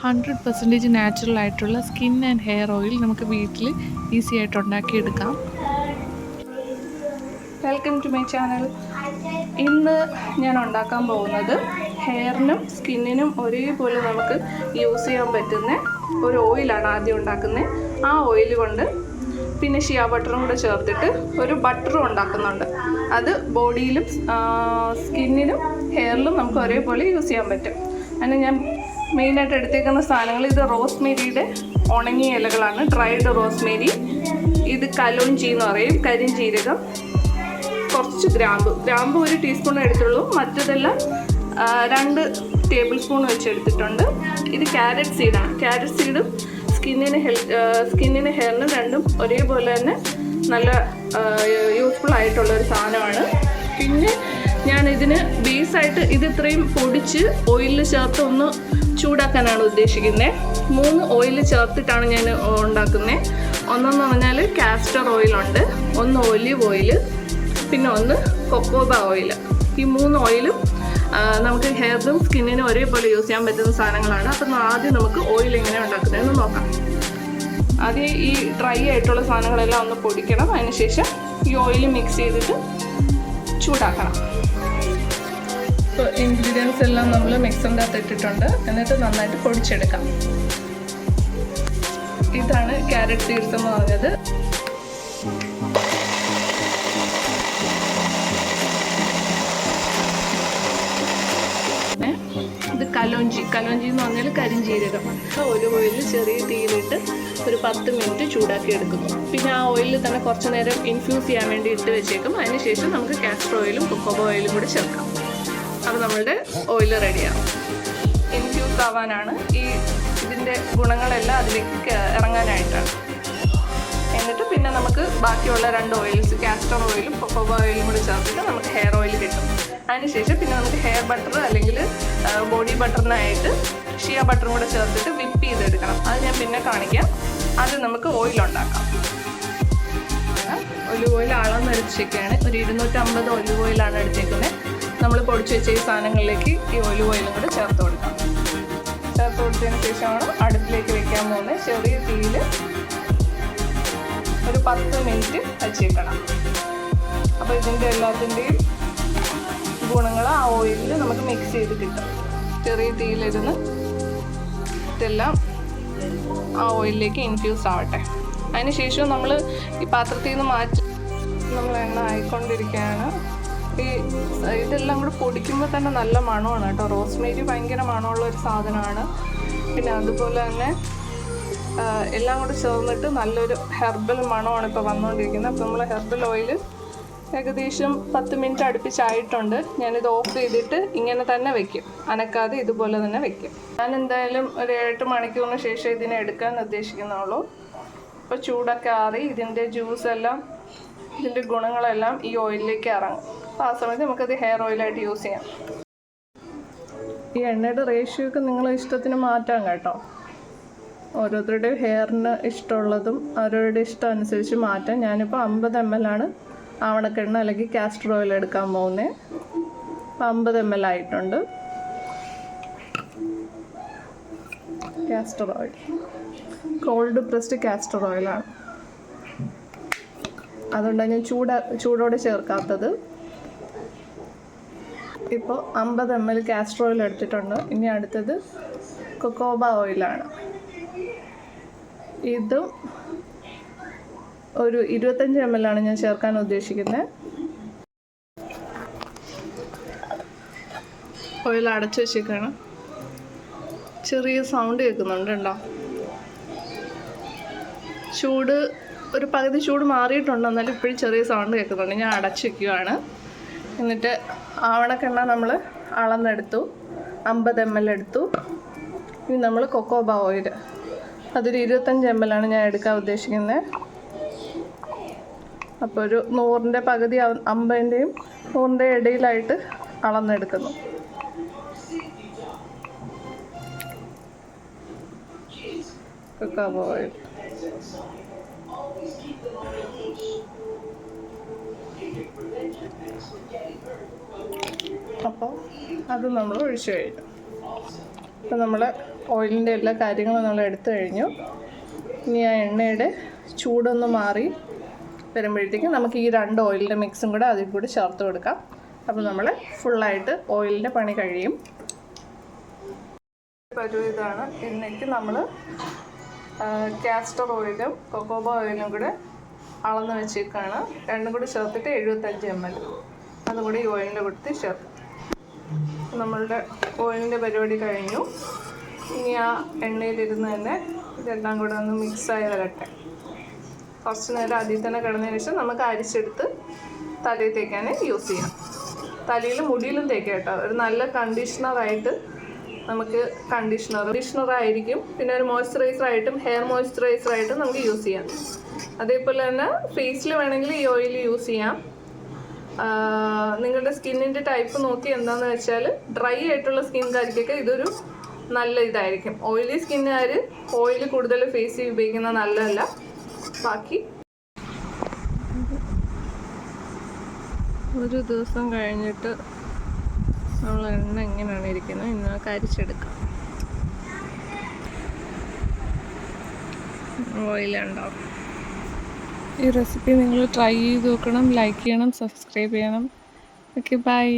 100% natural ആയിട്ടുള്ള skin and hair oil നമുക്ക് വീട്ടിൽ ഈസി ആയിട്ട് ഉണ്ടാക്കിയെടുക്കാം. Welcome to my channel. ഇന്ന് ഞാൻ ഉണ്ടാക്കാൻ പോകുന്നത് ഹെയറിനും സ്കിന്നിനും ഒരേപോലെ നമുക്ക് യൂസ് ചെയ്യാൻ പറ്റുന്ന ഒരു ഓയിലാണ് ആദ്യം ഉണ്ടാക്കുന്നത്. ആ ഓയിൽ കൊണ്ട് പിന്നെ ഷിയ ബട്ടറും കൂടെ ചേർത്തിട്ട് ഒരു ബട്ടറും ഉണ്ടാക്കുന്നുണ്ട്. അത് ബോഡിയിലും സ്കിന്നിനും ഹെയറിലും നമുക്ക് ഒരേപോലെ യൂസ് ചെയ്യാൻ പറ്റും. അതിന് ഞാൻ മെയിനായിട്ട് എടുത്തേക്കുന്ന സാധനങ്ങൾ, ഇത് റോസ്മേരിയുടെ ഉണങ്ങിയ ഇലകളാണ്, ഡ്രൈഡ് റോസ്മേരി. ഇത് കലോഞ്ചി എന്ന് പറയും, കരിഞ്ജീരകം, കുറച്ച് ഗ്രാമ്പ് 1 ടീസ്പൂൺ എടുത്തുള്ളൂ, മറ്റതെല്ലാം 2 ടേബിൾ സ്പൂൺ വെച്ച് എടുത്തിട്ടുണ്ട്. ഇത് ക്യാരറ്റ് സീഡാണ്. ക്യാരറ്റ് സീഡും സ്കിന്നിന് ഹെയറിനും രണ്ടും ഒരേപോലെ തന്നെ നല്ല യൂസ്ഫുൾ ആയിട്ടുള്ളൊരു സാധനമാണ്. പിന്നെ ഞാൻ ഇതിന് ബേസായിട്ട് ഇത് ഇത്രയും പൊടിച്ച് ഓയിലിൽ ചേർത്ത് ഒന്ന് ചൂടാക്കാനാണ് ഉദ്ദേശിക്കുന്നത്. 3 ഓയിൽ ചേർത്തിട്ടാണ് ഞാൻ ഉണ്ടാക്കുന്നത്. ഒന്നെന്ന് പറഞ്ഞാൽ കാസ്റ്റർ ഓയിലുണ്ട്, 1 ഒലിവ് ഓയിൽ, പിന്നെ 1 കൊക്കോബ ഓയിൽ. ഈ 3 ഓയിലും നമുക്ക് ഹെയറിനും സ്കിന്നിനും ഒരേപോലെ യൂസ് ചെയ്യാൻ പറ്റുന്ന സാധനങ്ങളാണ്. അപ്പം ആദ്യം നമുക്ക് ഓയിൽ എങ്ങനെ ഉണ്ടാക്കുന്നതെന്ന് നോക്കാം. ആദ്യം ഈ ഡ്രൈ ആയിട്ടുള്ള സാധനങ്ങളെല്ലാം ഒന്ന് പൊടിക്കണം. അതിനുശേഷം ഈ ഓയിൽ മിക്സ് ചെയ്തിട്ട് ചൂടാക്കണം. ഇപ്പോൾ ഇൻഗ്രീഡിയൻസ് എല്ലാം നമ്മൾ മിക്സിൻ്റെ അകത്ത് ഇട്ടിട്ടുണ്ട്. എന്നിട്ട് നന്നായിട്ട് പൊടിച്ചെടുക്കാം. ഇതാണ് ക്യാരറ്റ് സീഡ്സ് എന്ന് പറഞ്ഞത്. ഇത് കലോഞ്ചി എന്ന് പറഞ്ഞാൽ കരിഞ്ജീരകം. ഒരു ഓയിൽ ചെറിയ തീയിലിട്ട് ഒരു 10 മിനിറ്റ് ചൂടാക്കി എടുക്കുന്നു. പിന്നെ ആ ഓയിലിൽ തന്നെ കുറച്ച് നേരം ഇൻഫ്യൂസ് ചെയ്യാൻ വേണ്ടി ഇട്ട് വെച്ചേക്കും. അതിനുശേഷം നമുക്ക് കാസ്റ്റർ ഓയിലും കൊക്കോബ ഓയിലും കൂടി ചേർക്കാം. അപ്പോൾ നമ്മളുടെ ഓയിൽ റെഡിയാവും. ഇൻഫ്യൂസ് ആവാനാണ്, ഇതിൻ്റെ ഗുണങ്ങളെല്ലാം അതിലേക്ക് ഇറങ്ങാനായിട്ടാണ്. എന്നിട്ട് പിന്നെ നമുക്ക് ബാക്കിയുള്ള 2 ഓയിൽസ്, കാസ്റ്റർ ഓയിലും കൊക്കോബ ഓയിലും കൂടി ചേർത്തിട്ട് നമുക്ക് ഹെയർ ഓയിൽ കിട്ടും. അതിനുശേഷം പിന്നെ നമുക്ക് ഹെയർ ബട്ടർ അല്ലെങ്കിൽ ബോഡി ബട്ടറിനായിട്ട് ഷിയ ബട്ടറും കൂടെ ചേർത്തിട്ട് വിപ്പ് ചെയ്തെടുക്കണം. അത് ഞാൻ പിന്നെ കാണിക്കാം. അത് നമുക്ക് ഓയിലുണ്ടാക്കാം. Olive oil അളന്നെടുത്തേക്കാണ്. ഒരു 250 ഒലിവ് ഓയിലാണ് എടുത്തേക്കുന്നത്. നമ്മൾ പൊടിച്ച് വെച്ച ഈ സാധനങ്ങളിലേക്ക് ഈ ഒലിവ് ഓയിലും കൂടെ ചേർത്ത് കൊടുക്കാം. ചേർത്ത് കൊടുത്തതിന് ശേഷമാണ് അടുപ്പിലേക്ക് വെക്കാൻ പോകുന്നത്. ചെറിയ തീയിൽ ഒരു 10 മിനിറ്റ് വെച്ചേക്കണം. അപ്പോൾ ഇതിൻ്റെ എല്ലാത്തിൻ്റെയും ഗുണങ്ങൾ ആ ഓയിലിൽ നമുക്ക് മിക്സ് ചെയ്ത് കിട്ടും. ചെറിയ തീയിലിരുന്ന് ഇതെല്ലാം ആ ഓയിലിലേക്ക് ഇൻഫ്യൂസ് ആവട്ടെ. അതിനുശേഷം നമ്മൾ ഈ പാത്രത്തിൽ നിന്ന് മാറ്റി നമ്മൾ എണ്ണ ആയിക്കൊണ്ടിരിക്കുകയാണ്. ഇതെല്ലാം കൂടെ പൊടിക്കുമ്പോൾ തന്നെ നല്ല മണമാണ് കേട്ടോ. റോസ്മേരി ഭയങ്കര മണമുള്ള ഒരു സാധനമാണ്. പിന്നെ അതുപോലെ തന്നെ എല്ലാം കൂടെ ചേർന്നിട്ട് നല്ലൊരു ഹെർബൽ മണമാണ് ഇപ്പോൾ വന്നുകൊണ്ടിരിക്കുന്നത്. അപ്പോൾ നമ്മൾ ഹെർബൽ ഓയിൽ ഏകദേശം 10 മിനിറ്റ് അടുപ്പിച്ചായിട്ടുണ്ട്. ഞാനിത് ഓഫ് ചെയ്തിട്ട് ഇങ്ങനെ തന്നെ വെക്കും, അനക്കാതെ ഇതുപോലെ തന്നെ വെക്കും. ഞാൻ എന്തായാലും ഒരു 8 മണിക്കൂറിന് ശേഷം ഇതിനെ എടുക്കാൻ ഉദ്ദേശിക്കുന്നുള്ളൂ. ഇപ്പോൾ ചൂടൊക്കെ ആറി ഇതിൻ്റെ ജ്യൂസെല്ലാം, ഇതിൻ്റെ ഗുണങ്ങളെല്ലാം ഈ ഓയിലിലേക്ക് ഇറങ്ങും. അപ്പോൾ ആ സമയത്ത് നമുക്കത് ഹെയർ ഓയിലായിട്ട് യൂസ് ചെയ്യാം. ഈ എണ്ണയുടെ റേഷ്യോ ഒക്കെ നിങ്ങളെ ഇഷ്ടത്തിന് മാറ്റാം കേട്ടോ. ഓരോരുത്തരുടെയും ഹെയറിന് ഇഷ്ടമുള്ളതും അവരവരുടെ ഇഷ്ടം അനുസരിച്ച് മാറ്റാം. ഞാനിപ്പോൾ 50 ml ആണ് ആവണക്കെണ്ണ അല്ലെങ്കിൽ കാസ്റ്റർ ഓയിൽ എടുക്കാൻ പോകുന്നത്. 50 ml ആയിട്ടുണ്ട്. Castor oil cold pressed castor ഓയിലാണ്. അതുകൊണ്ടാണ് ഞാൻ ചൂടോടെ ചേർക്കാത്തത്. ഇപ്പോൾ 50 ml കാസ്റ്റർ ഓയിൽ എടുത്തിട്ടുണ്ട്. ഇനി അടുത്തത് കൊക്കോബ ഓയിലാണ്. ഇതും ഒരു 25 ml ആണ് ഞാൻ ചേർക്കാൻ ഉദ്ദേശിക്കുന്നത്. ഓയിൽ അടച്ചു വെച്ചേക്കാണ്. ചെറിയ സൗണ്ട് കേൾക്കുന്നുണ്ട് ഉണ്ടോ? ഒരു പകുതി ചൂട് മാറിയിട്ടുണ്ട്, എന്നാലും ഇപ്പോഴും ചെറിയ സൗണ്ട് കേൾക്കുന്നുണ്ട്. ഞാൻ അടച്ചു വയ്ക്കുകയാണ്. എന്നിട്ട് ആവണക്കെണ്ണ നമ്മൾ അളന്നെടുത്തു, 50 ml എടുത്തു. ഇനി നമ്മൾ കൊക്കോബ ഓയിൽ, അതൊരു 25 ml ആണ് ഞാൻ എടുക്കാൻ ഉദ്ദേശിക്കുന്നത്. അപ്പോൾ ഒരു 100ൻ്റെ പകുതി, 50ൻ്റെയും 100ൻ്റെയും ഇടയിലായിട്ട് അളന്നെടുക്കുന്നു. കൊക്കോബ ഓയിൽ അപ്പോൾ അത് നമ്മൾ ഒഴിച്ചു കഴിഞ്ഞു. അപ്പോൾ നമ്മൾ ഓയിലിൻ്റെ എല്ലാ കാര്യങ്ങളും നമ്മൾ എടുത്തു കഴിഞ്ഞു. ഇനി ആ എണ്ണയുടെ ചൂടൊന്ന് മാറി വരുമ്പോഴത്തേക്കും നമുക്ക് ഈ 2 ഓയിലിൻ്റെ മിക്സും കൂടെ അതിൽ കൂടി ചേർത്ത് കൊടുക്കാം. അപ്പോൾ നമ്മൾ ഫുള്ളായിട്ട് ഓയിലിൻ്റെ പണി കഴിയും. ഇതാണ്. എന്നിട്ട് നമ്മൾ കാസ്റ്റർ ഓയിലും കൊക്കോബ ഓയിലും കൂടെ അളന്ന് വെച്ചേക്കാണ്. രണ്ടും കൂടി ചേർത്തിട്ട് 75 ml അതും കൂടി ഈ ഓയിലിൻ്റെ കൂട്ടത്തിൽ ചേർക്കും. നമ്മളുടെ ഓയിലിൻ്റെ പരിപാടി കഴിഞ്ഞു. ഇനി ആ എണ്ണയിലിരുന്ന് തന്നെ ഇതെല്ലാം കൂടെ ഒന്ന് മിക്സായി വരട്ടെ. കുറച്ച് നേരം അതിൽ തന്നെ കിടന്നതിന് ശേഷം നമുക്ക് അരിച്ചെടുത്ത് തലയിൽ തേക്കാൻ യൂസ് ചെയ്യാം. തലയിലും മുടിയിലും തേക്കാം കേട്ടോ. ഒരു നല്ല കണ്ടീഷണറായിട്ട് നമുക്ക് കണ്ടീഷണറായിരിക്കും. പിന്നെ ഒരു മോയ്സ്ചറൈസറായിട്ടും ഹെയർ മോയ്സ്ചറൈസറായിട്ടും നമുക്ക് യൂസ് ചെയ്യാം. അതേപോലെ തന്നെ ഫേസിൽ വേണമെങ്കിൽ ഈ ഓയിൽ യൂസ് ചെയ്യാം. നിങ്ങളുടെ സ്കിന്നിൻ്റെ ടൈപ്പ് നോക്കി എന്താണെന്ന് വെച്ചാൽ ഡ്രൈ ആയിട്ടുള്ള സ്കിൻകാർക്കൊക്കെ ഇതൊരു നല്ല ഇതായിരിക്കും. ഓയിലി സ്കിന്നുകാർ ഓയിൽ കൂടുതൽ ഫേസിൽ ഉപയോഗിക്കുന്നത് നല്ലതല്ല. ബാക്കി ഒരു ദിവസം കഴിഞ്ഞിട്ട് നമ്മൾ എണ്ണ എങ്ങനെയാണ് ഇരിക്കുന്നത് ഇന്ന് കരിച്ചെടുക്കാം. ഓയിലുണ്ടാവും. ഈ റെസിപ്പി നിങ്ങൾ ട്രൈ ചെയ്ത് നോക്കണം, ലൈക്ക് ചെയ്യണം, സബ്സ്ക്രൈബ് ചെയ്യണം. Okay, by.